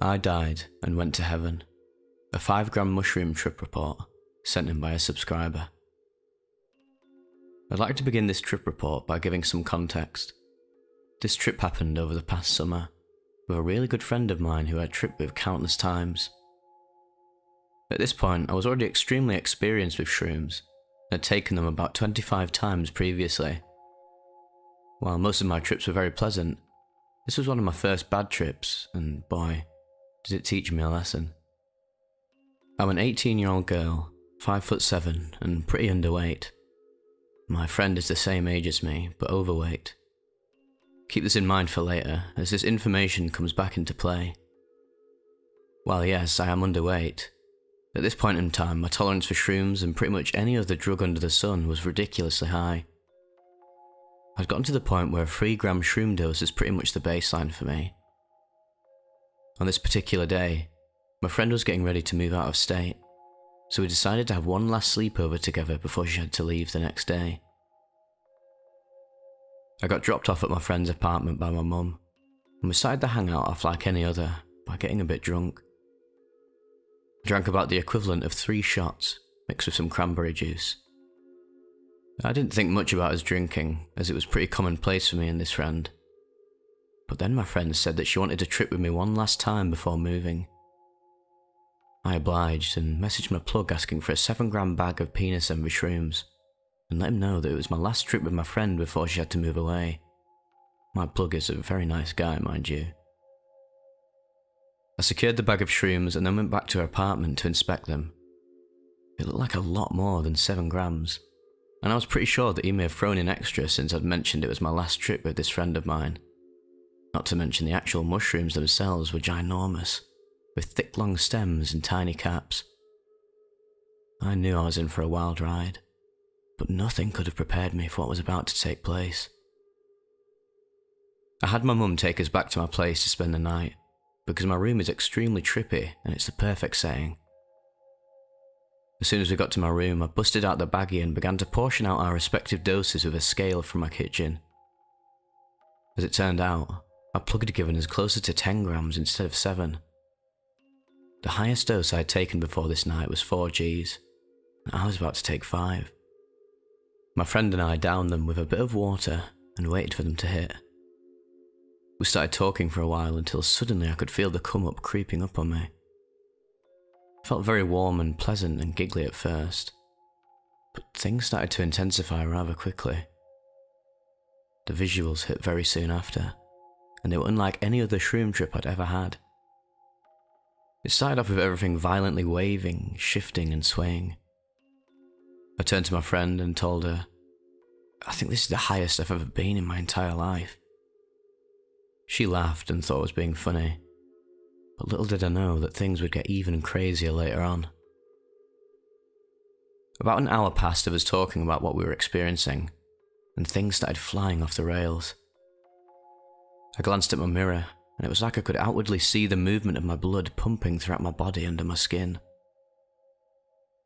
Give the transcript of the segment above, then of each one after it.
I died and went to heaven. A 5-gram mushroom trip report sent in by a subscriber. I'd like to begin this trip report by giving some context. This trip happened over the past summer with a really good friend of mine who I'd tripped with countless times. At this point, I was already extremely experienced with shrooms and had taken them about 25 times previously. While most of my trips were very pleasant, this was one of my first bad trips, and boy, did it teach me a lesson. I'm an 18-year-old girl, 5'7" and pretty underweight. My friend is the same age as me, but overweight. Keep this in mind for later, as this information comes back into play. While yes, I am underweight, at this point in time my tolerance for shrooms and pretty much any other drug under the sun was ridiculously high. I'd gotten to the point where a 3-gram shroom dose is pretty much the baseline for me. On this particular day, my friend was getting ready to move out of state, so we decided to have one last sleepover together before she had to leave the next day. I got dropped off at my friend's apartment by my mum, and we started the hangout off like any other, by getting a bit drunk. I drank about the equivalent of 3 shots, mixed with some cranberry juice. I didn't think much about us drinking, as it was pretty commonplace for me and this friend. But then my friend said that she wanted to trip with me one last time before moving. I obliged and messaged my plug asking for a 7-gram bag of penis envy shrooms, and let him know that it was my last trip with my friend before she had to move away. My plug is a very nice guy, mind you. I secured the bag of shrooms and then went back to her apartment to inspect them. It looked like a lot more than 7 grams, and I was pretty sure that he may have thrown in extra since I'd mentioned it was my last trip with this friend of mine. Not to mention the actual mushrooms themselves were ginormous, with thick long stems and tiny caps. I knew I was in for a wild ride, but nothing could have prepared me for what was about to take place. I had my mum take us back to my place to spend the night, because my room is extremely trippy and it's the perfect setting. As soon as we got to my room, I busted out the baggie and began to portion out our respective doses with a scale from my kitchen. As it turned out, my plug had given us closer to 10 grams instead of 7. The highest dose I had taken before this night was 4 Gs, and I was about to take 5. My friend and I downed them with a bit of water and waited for them to hit. We started talking for a while until suddenly I could feel the come up creeping up on me. It felt very warm and pleasant and giggly at first, but things started to intensify rather quickly. The visuals hit very soon after, and they were unlike any other shroom trip I'd ever had. It started off with everything violently waving, shifting and swaying. I turned to my friend and told her, "I think this is the highest I've ever been in my entire life." She laughed and thought I was being funny, but little did I know that things would get even crazier later on. About an hour passed of us talking about what we were experiencing, and things started flying off the rails. I glanced at my mirror, and it was like I could outwardly see the movement of my blood pumping throughout my body under my skin.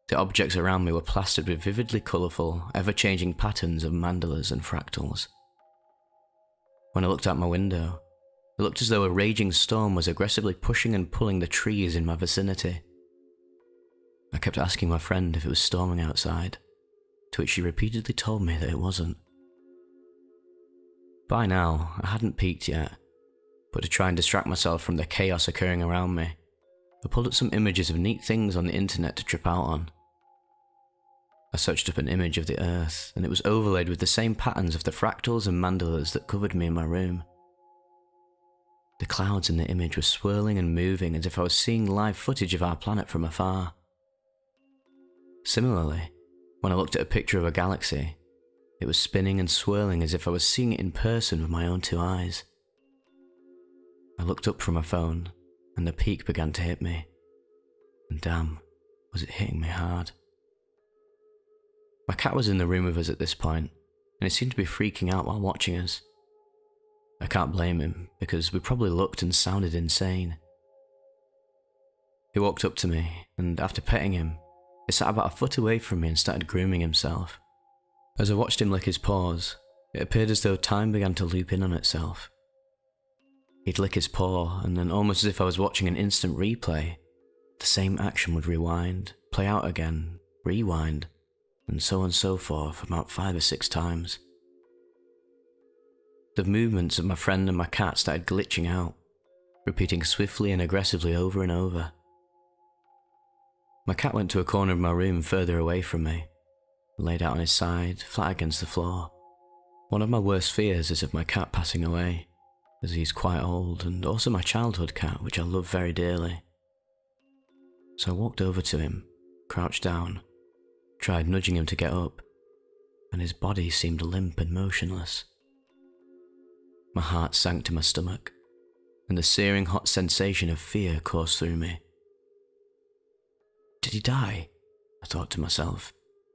The objects around me were plastered with vividly colourful, ever-changing patterns of mandalas and fractals. When I looked out my window, it looked as though a raging storm was aggressively pushing and pulling the trees in my vicinity. I kept asking my friend if it was storming outside, to which she repeatedly told me that it wasn't. By now, I hadn't peaked yet, but to try and distract myself from the chaos occurring around me, I pulled up some images of neat things on the internet to trip out on. I searched up an image of the earth, and it was overlaid with the same patterns of the fractals and mandalas that covered me in my room. The clouds in the image were swirling and moving as if I was seeing live footage of our planet from afar. Similarly, when I looked at a picture of a galaxy, it was spinning and swirling as if I was seeing it in person with my own 2 eyes. I looked up from my phone, and the peak began to hit me. And damn, was it hitting me hard. My cat was in the room with us at this point, and he seemed to be freaking out while watching us. I can't blame him, because we probably looked and sounded insane. He walked up to me, and after petting him, he sat about a foot away from me and started grooming himself. As I watched him lick his paws, it appeared as though time began to loop in on itself. He'd lick his paw, and then almost as if I was watching an instant replay, the same action would rewind, play out again, rewind, and so on and so forth about 5 or 6 times. The movements of my friend and my cat started glitching out, repeating swiftly and aggressively over and over. My cat went to a corner of my room further away from me, laid out on his side, flat against the floor. One of my worst fears is of my cat passing away, as he's quite old, and also my childhood cat, which I love very dearly. So I walked over to him, crouched down, tried nudging him to get up, and his body seemed limp and motionless. My heart sank to my stomach, and the searing hot sensation of fear coursed through me. Did he die? I thought to myself,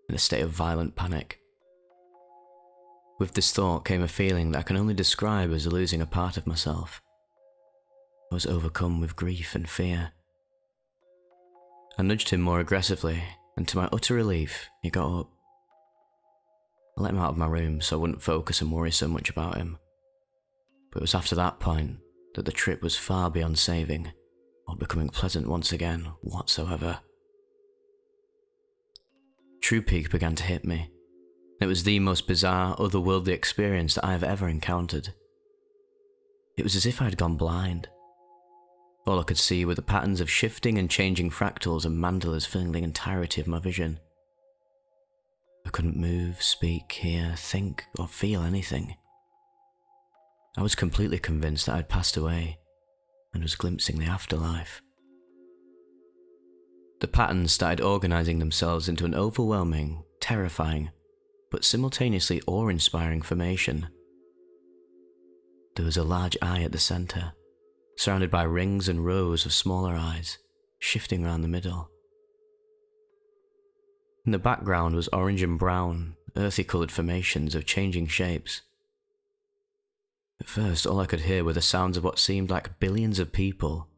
in a state of violent panic. With this thought came a feeling that I can only describe as losing a part of myself. I was overcome with grief and fear. I nudged him more aggressively, and to my utter relief, he got up. I let him out of my room so I wouldn't focus and worry so much about him. But it was after that point that the trip was far beyond saving, or becoming pleasant once again whatsoever. True peak began to hit me. It was the most bizarre, otherworldly experience that I have ever encountered. It was as if I had gone blind. All I could see were the patterns of shifting and changing fractals and mandalas filling the entirety of my vision. I couldn't move, speak, hear, think, or feel anything. I was completely convinced that I'd passed away and was glimpsing the afterlife. The patterns started organizing themselves into an overwhelming, terrifying, but simultaneously awe-inspiring formation. There was a large eye at the center, surrounded by rings and rows of smaller eyes, shifting around the middle. In the background was orange and brown, earthy-coloured formations of changing shapes. At first, all I could hear were the sounds of what seemed like billions of people,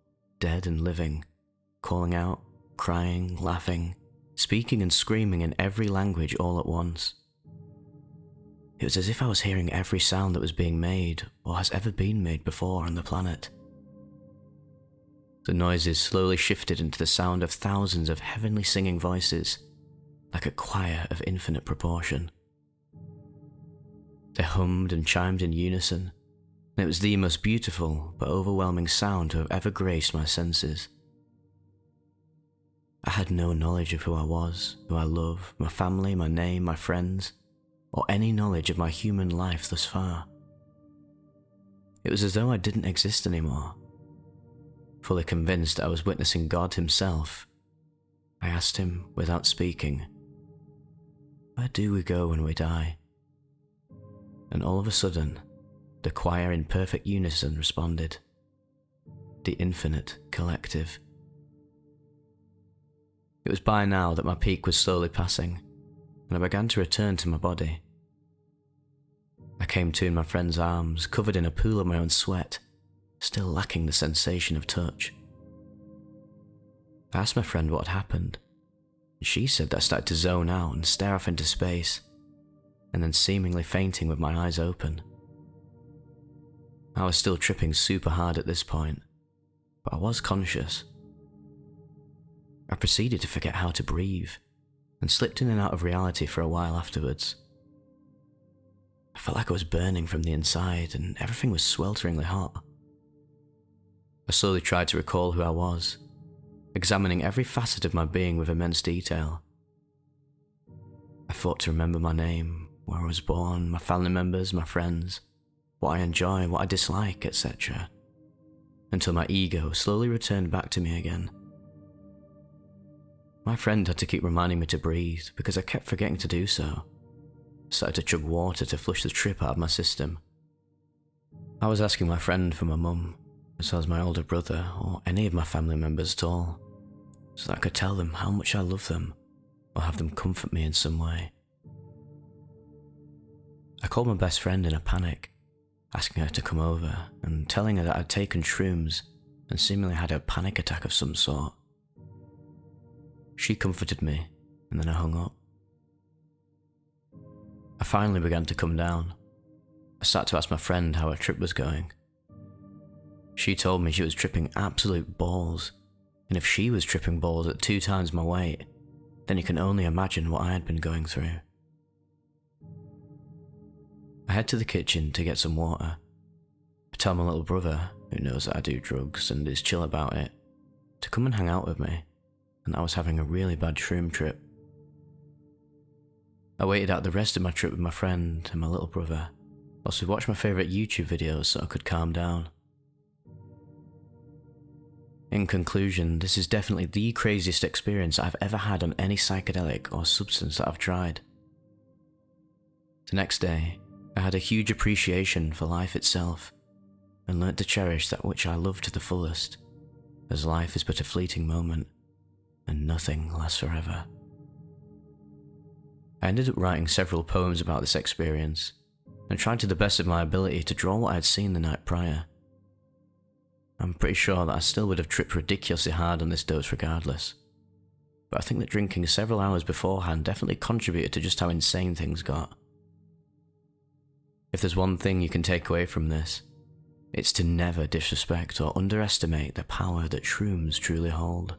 dead and living, calling out, crying, laughing, speaking and screaming in every language all at once. It was as if I was hearing every sound that was being made or has ever been made before on the planet. The noises slowly shifted into the sound of thousands of heavenly singing voices, like a choir of infinite proportion. They hummed and chimed in unison, and it was the most beautiful but overwhelming sound to have ever graced my senses. I had no knowledge of who I was, who I love, my family, my name, my friends, or any knowledge of my human life thus far. It was as though I didn't exist anymore. Fully convinced I was witnessing God himself, I asked him, without speaking, "Where do we go when we die?" And all of a sudden, the choir in perfect unison responded, "The infinite collective." It was by now that my peak was slowly passing, and I began to return to my body. I came to in my friend's arms, covered in a pool of my own sweat, still lacking the sensation of touch. I asked my friend what had happened, and she said that I started to zone out and stare off into space, and then seemingly fainting with my eyes open. I was still tripping super hard at this point, but I was conscious. I proceeded to forget how to breathe, and slipped in and out of reality for a while afterwards. I felt like I was burning from the inside, and everything was swelteringly hot. I slowly tried to recall who I was, examining every facet of my being with immense detail. I fought to remember my name, where I was born, my family members, my friends, what I enjoy, what I dislike, etc., until my ego slowly returned back to me again. My friend had to keep reminding me to breathe because I kept forgetting to do so. I started to chug water to flush the trip out of my system. I was asking my friend for my mum, as well as my older brother or any of my family members at all, so that I could tell them how much I love them or have them comfort me in some way. I called my best friend in a panic, asking her to come over and telling her that I'd taken shrooms and seemingly had a panic attack of some sort. She comforted me, and then I hung up. I finally began to come down. I started to ask my friend how her trip was going. She told me she was tripping absolute balls, and if she was tripping balls at 2 times my weight, then you can only imagine what I had been going through. I head to the kitchen to get some water. I tell my little brother, who knows that I do drugs and is chill about it, to come and hang out with me, and I was having a really bad shroom trip. I waited out the rest of my trip with my friend and my little brother, whilst we watched my favourite YouTube videos so I could calm down. In conclusion, this is definitely the craziest experience I've ever had on any psychedelic or substance that I've tried. The next day, I had a huge appreciation for life itself, and learnt to cherish that which I love to the fullest, as life is but a fleeting moment, and nothing lasts forever. I ended up writing several poems about this experience, and tried to the best of my ability to draw what I had seen the night prior. I'm pretty sure that I still would have tripped ridiculously hard on this dose regardless, but I think that drinking several hours beforehand definitely contributed to just how insane things got. If there's one thing you can take away from this, it's to never disrespect or underestimate the power that shrooms truly hold.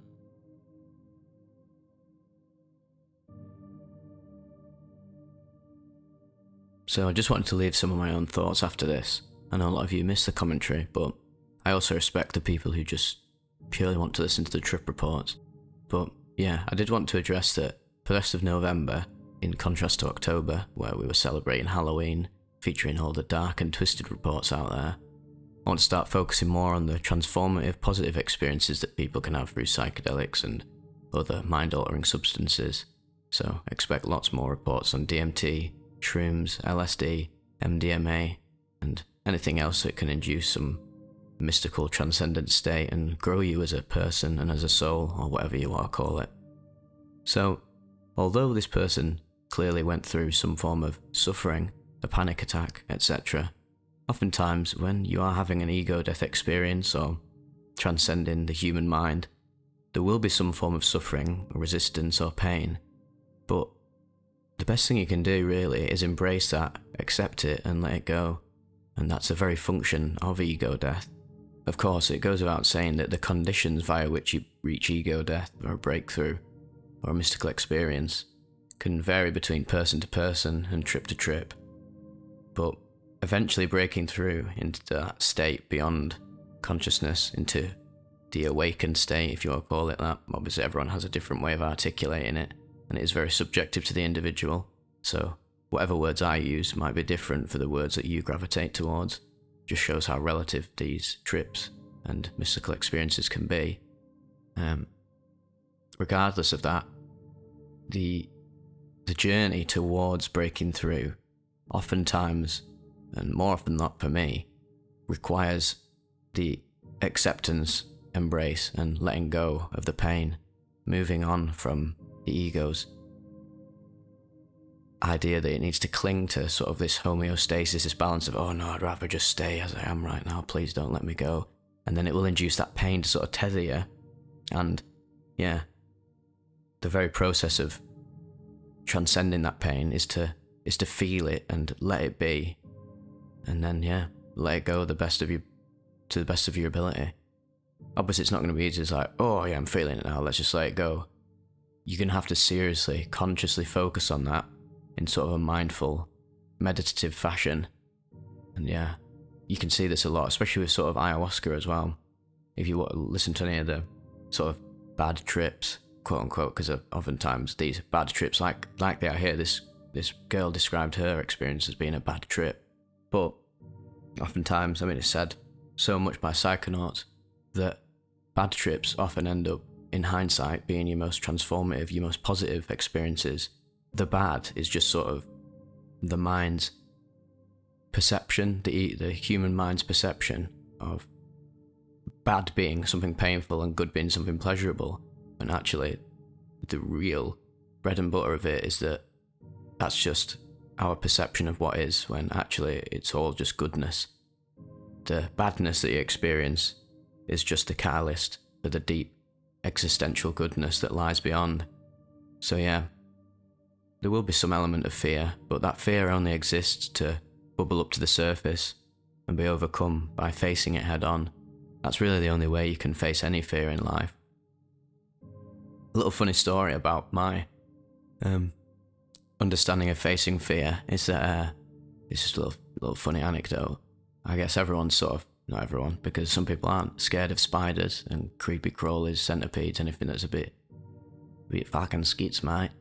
So I just wanted to leave some of my own thoughts after this. I know a lot of you missed the commentary, but I also respect the people who just purely want to listen to the trip reports. But yeah, I did want to address that for the rest of November, in contrast to October, where we were celebrating Halloween, featuring all the dark and twisted reports out there, I want to start focusing more on the transformative, positive experiences that people can have through psychedelics and other mind-altering substances. So expect lots more reports on DMT, shrooms, LSD, MDMA, and anything else that can induce some mystical transcendent state and grow you as a person and as a soul, or whatever you want to call it. So, although this person clearly went through some form of suffering, a panic attack, etc., oftentimes when you are having an ego death experience or transcending the human mind, there will be some form of suffering, resistance or pain, but the best thing you can do really is embrace that, accept it and let it go, and that's a very function of ego death. Of course, it goes without saying that the conditions via which you reach ego death or a breakthrough or a mystical experience can vary between person to person and trip to trip, but eventually breaking through into that state beyond consciousness, into the awakened state, if you want to call it that. Obviously everyone has a different way of articulating it, and it is very subjective to the individual, so whatever words I use might be different for the words that you gravitate towards. Just shows how relative these trips and mystical experiences can be. Regardless of that, the journey towards breaking through, oftentimes, and more often than not for me, requires the acceptance, embrace, and letting go of the pain, moving on from the ego's idea that it needs to cling to sort of this homeostasis, this balance of, oh no, I'd rather just stay as I am right now, please don't let me go. And then it will induce that pain to sort of tether you. And yeah, the very process of transcending that pain is to feel it and let it be. And then yeah, let it go to the best of your ability. Obviously it's not going to be easy. It's like, oh yeah, I'm feeling it now, let's just let it go. You're going to have to seriously, consciously focus on that in sort of a mindful, meditative fashion. And yeah, you can see this a lot, especially with sort of ayahuasca as well. If you listen to any of the sort of bad trips, quote unquote, because oftentimes these bad trips, like they are here, this girl described her experience as being a bad trip. But oftentimes, I mean, it's said so much by psychonauts that bad trips often end up, in hindsight, being your most transformative, your most positive experiences. The bad is just sort of the mind's perception, the human mind's perception of bad being something painful and good being something pleasurable. And actually, the real bread and butter of it is that that's just our perception of what is, when actually it's all just goodness. The badness that you experience is just the catalyst for the deep existential goodness that lies beyond. So yeah, there will be some element of fear, but that fear only exists to bubble up to the surface and be overcome by facing it head on that's really the only way you can face any fear in life. A little funny story about my understanding of facing fear is that it's just a little funny anecdote. I guess everyone's sort of, not everyone, because some people aren't scared of spiders and creepy crawlies, centipedes, anything that's a bit fucking skits, mate.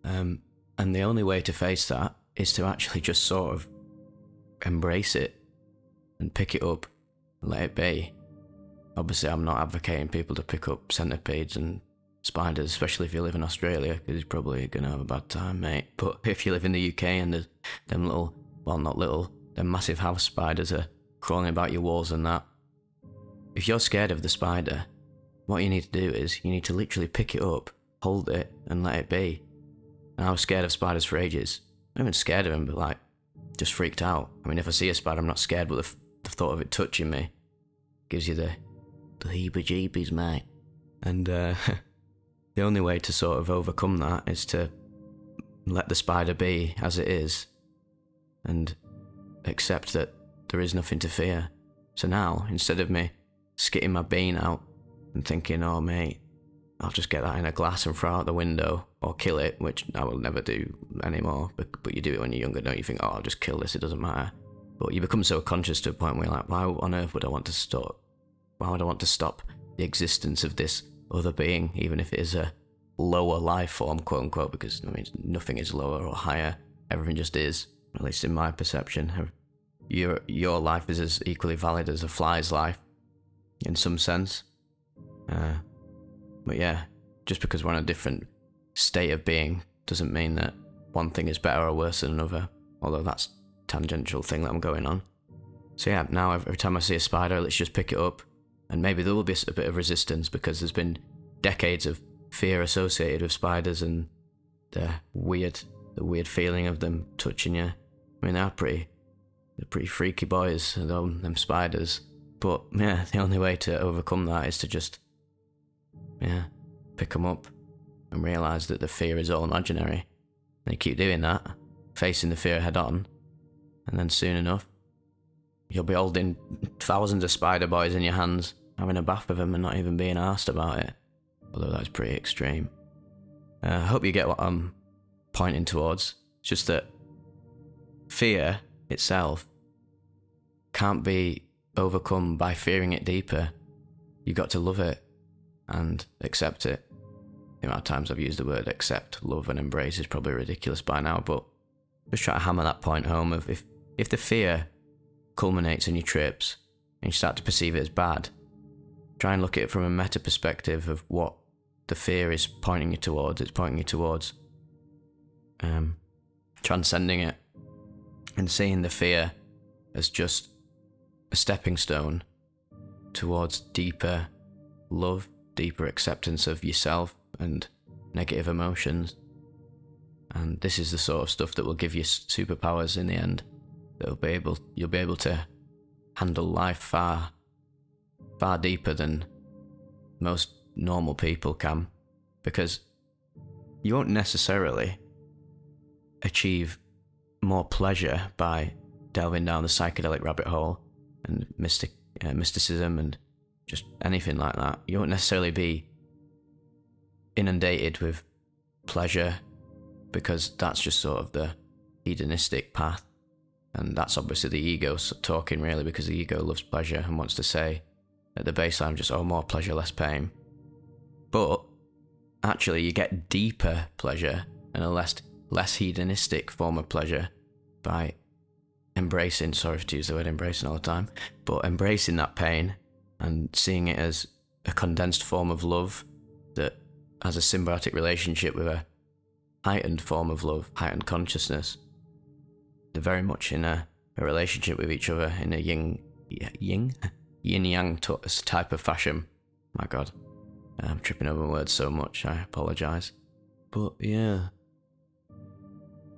And the only way to face that is to actually just sort of embrace it and pick it up and let it be. Obviously, I'm not advocating people to pick up centipedes and spiders, especially if you live in Australia, because you're probably going to have a bad time, mate. But if you live in the UK and there's them little, well, not little, them massive house spiders are crawling about your walls and that, if you're scared of the spider, what you need to do is you need to literally pick it up, hold it, and let it be. And I was scared of spiders for ages. I'm not even scared of them, but like, just freaked out. I mean, if I see a spider, I'm not scared, but the thought of it touching me gives you the heebie-jeebies, mate. And the only way to sort of overcome that is to let the spider be as it is and accept that there is nothing to fear. So now, instead of me skitting my bean out and thinking, oh mate, I'll just get that in a glass and throw out the window or kill it, which I will never do anymore, but you do it when you're younger, don't you? Think, oh, I'll just kill this, it doesn't matter. But you become so conscious to a point where you're like, why on earth would I want to stop? Why would I want to stop the existence of this other being, even if it is a lower life form, quote unquote, because I mean, nothing is lower or higher, everything just is, at least in my perception. Your life is as equally valid as a fly's life, in some sense. But yeah, just because we're in a different state of being doesn't mean that one thing is better or worse than another, although that's a tangential thing that I'm going on. So yeah, now every time I see a spider, let's just pick it up, and maybe there will be a bit of resistance because there's been decades of fear associated with spiders and the weird feeling of them touching you. I mean, they're pretty freaky boys, them spiders. But yeah, the only way to overcome that is to just pick them up and realise that the fear is all imaginary. And you keep doing that, facing the fear head on, and then soon enough, you'll be holding thousands of spider boys in your hands, having a bath with them and not even being arsed about it. Although that's pretty extreme. I hope you get what I'm pointing towards. It's just that fear itself can't be overcome by fearing it deeper. You got to love it and accept it. The amount of times I've used the word accept, love and embrace is probably ridiculous by now, but just try to hammer that point home of if the fear culminates in your trips and you start to perceive it as bad, try and look at it from a meta perspective of what the fear is pointing you towards. It's pointing you towards transcending it and seeing the fear as just a stepping stone towards deeper love, deeper acceptance of yourself and negative emotions. And this is the sort of stuff that will give you superpowers in the end. You'll be able to handle life far deeper than most normal people can, because you won't necessarily achieve more pleasure by delving down the psychedelic rabbit hole and mysticism and just anything like that. You won't necessarily be inundated with pleasure, because that's just sort of the hedonistic path, and that's obviously the ego talking really, because the ego loves pleasure and wants to say at the baseline just, oh, more pleasure, less pain. But actually you get deeper pleasure and a less hedonistic form of pleasure by embracing, sorry to use the word embracing all the time, but embracing that pain and seeing it as a condensed form of love that has a symbiotic relationship with a heightened form of love, heightened consciousness. They're very much in a relationship with each other in a yin-yang type of fashion. My God, I'm tripping over words so much, I apologise. But yeah,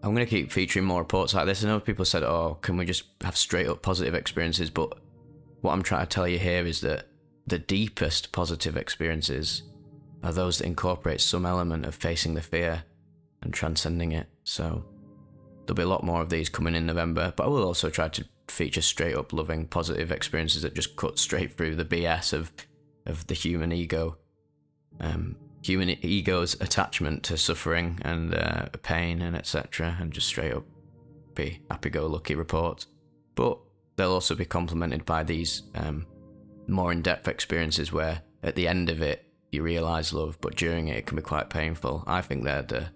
I'm going to keep featuring more reports like this. I know people said, oh, can we just have straight up positive experiences? But what I'm trying to tell you here is that the deepest positive experiences are those that incorporate some element of facing the fear and transcending it. So there'll be a lot more of these coming in November, but I will also try to feature straight up loving, positive experiences that just cut straight through the BS of the human ego. Human ego's attachment to suffering and pain and etc., and just straight up be happy-go-lucky reports. But they'll also be complemented by these more in-depth experiences where at the end of it you realise love, but during it can be quite painful. I think they're the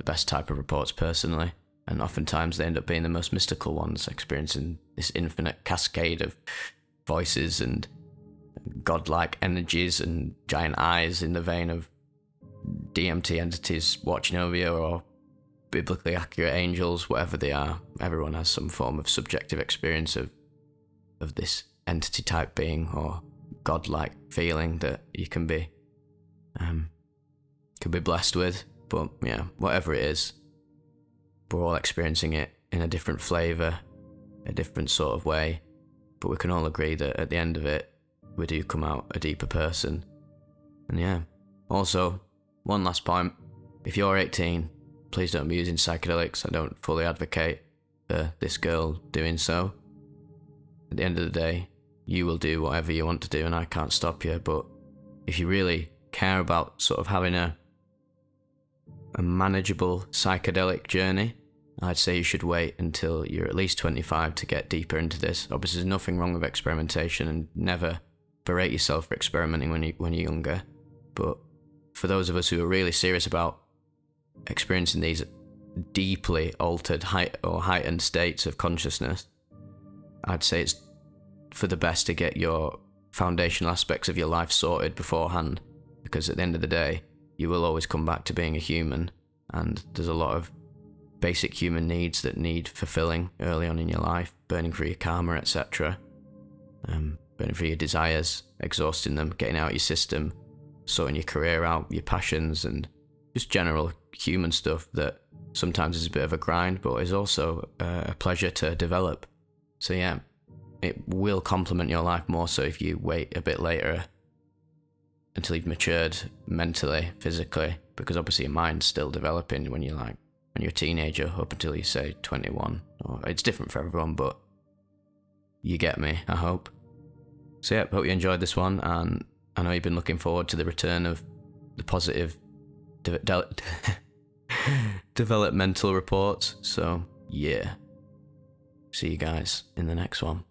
best type of reports personally, and oftentimes they end up being the most mystical ones, experiencing this infinite cascade of voices and godlike energies and giant eyes in the vein of DMT entities watching over you, or biblically accurate angels, whatever they are. Everyone has some form of subjective experience of this entity type being or godlike feeling that you can be blessed with. But yeah, whatever it is, we're all experiencing it in a different flavour, a different sort of way, but we can all agree that at the end of it we do come out a deeper person. And yeah, also, one last point, if you're 18, please don't be using psychedelics. I don't fully advocate for this girl doing so. At the end of the day, you will do whatever you want to do and I can't stop you, but if you really care about sort of having a manageable psychedelic journey, I'd say you should wait until you're at least 25 to get deeper into this. Obviously there's nothing wrong with experimentation, and never berate yourself for experimenting when you're younger, but for those of us who are really serious about experiencing these deeply altered heightened states of consciousness, I'd say it's for the best to get your foundational aspects of your life sorted beforehand, because at the end of the day you will always come back to being a human, and there's a lot of basic human needs that need fulfilling early on in your life, burning through your karma, etc., burning through your desires, exhausting them, getting out your system, sorting your career out, your passions, and just general human stuff that sometimes is a bit of a grind, but is also a pleasure to develop. So yeah, it will complement your life more so if you wait a bit later until you've matured mentally, physically, because obviously your mind's still developing when you're a teenager up until you say 21. Or it's different for everyone, but you get me, I hope. So yeah, hope you enjoyed this one, and I know you've been looking forward to the return of the positive developmental reports, so yeah. See you guys in the next one.